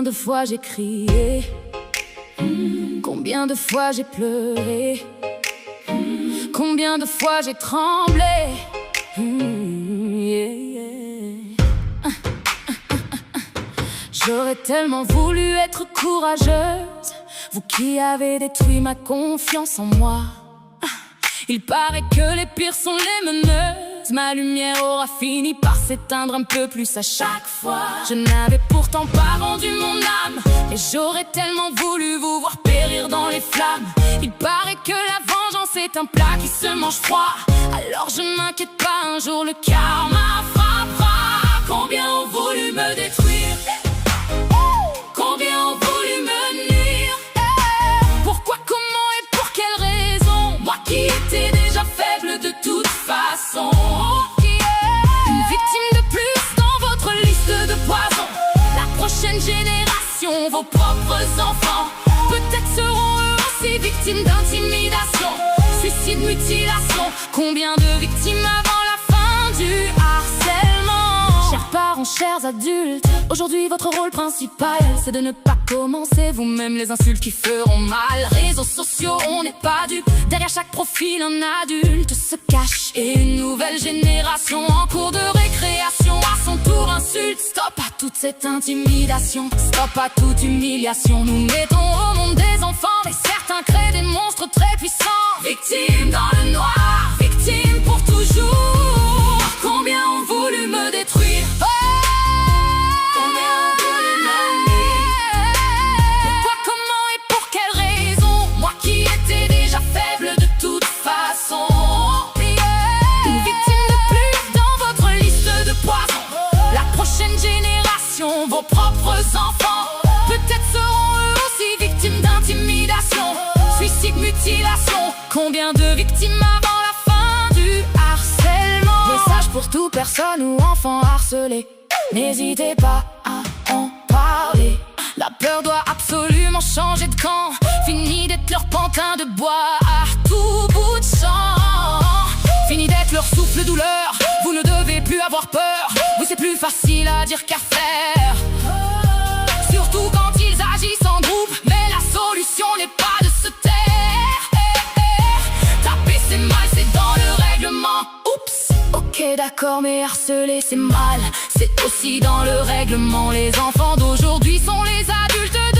de fois j'ai crié, combien de fois j'ai pleuré, combien de fois j'ai tremblé. J'aurais tellement voulu être courageuse, vous qui avez détruit ma confiance en moi. Il paraît que les pires sont les meneuses. Ma lumière aura fini par s'éteindre un peu plus à chaque fois. Je n'avais pourtant pas vendu mon âme, et j'aurais tellement voulu vous voir périr dans les flammes. Il paraît que la vengeance est un plat qui se mange froid. Alors je m'inquiète pas, un jour le karma frappera. Combien ont voulu me détruire, combien ont voulu me nuire. Pourquoi, comment et pour quelle raison, moi qui étais déjà faible de toute façon. Une victime de plus dans votre liste de poisons. La prochaine génération, vos propres enfants, peut-être seront eux aussi victimes d'intimidation, suicide, mutilation. Combien de victimes avant la fin du harcèlement? Chers parents, chers adultes, aujourd'hui votre rôle principal, c'est de ne pas commencer vous-même les insultes qui feront mal. Réseaux sociaux, on n'est pas dupes. Derrière chaque profil, un adulte se cache. Et une nouvelle génération en cours de récréation à son tour insulte. Stop à toute cette intimidation, stop à toute humiliation. Nous mettons au monde des enfants, et certains créent des monstres très puissants. Victimes dans le noir, victimes pour toujours. Combien ont voulu me détruire, combien ont voulu me nuire. Pourquoi, comment et pour quelle raison, moi qui étais déjà faible de toute façon. Une victime de plus dans votre liste de poisons. La prochaine génération, vos propres enfants, peut-être seront eux aussi victimes d'intimidation, suicide, mutilation. Combien de victimes avant la fin du harcèlement? Message pour toute personne ou enfant harcelé, n'hésitez pas à en parler. La peur doit absolument changer de camp. Fini d'être leur pantin de bois à tout bout de champ. Fini d'être leur souffle douleur. Vous ne devez plus avoir peur. Oui, c'est plus facile à dire qu'à faire, surtout quand ils agissent en groupe. Mais la solution n'est pas de se taire. Taper c'est mal, c'est dans le règlement. Oups. Ok d'accord, mais harceler c'est mal, c'est aussi dans le règlement. Les enfants d'aujourd'hui sont les adultes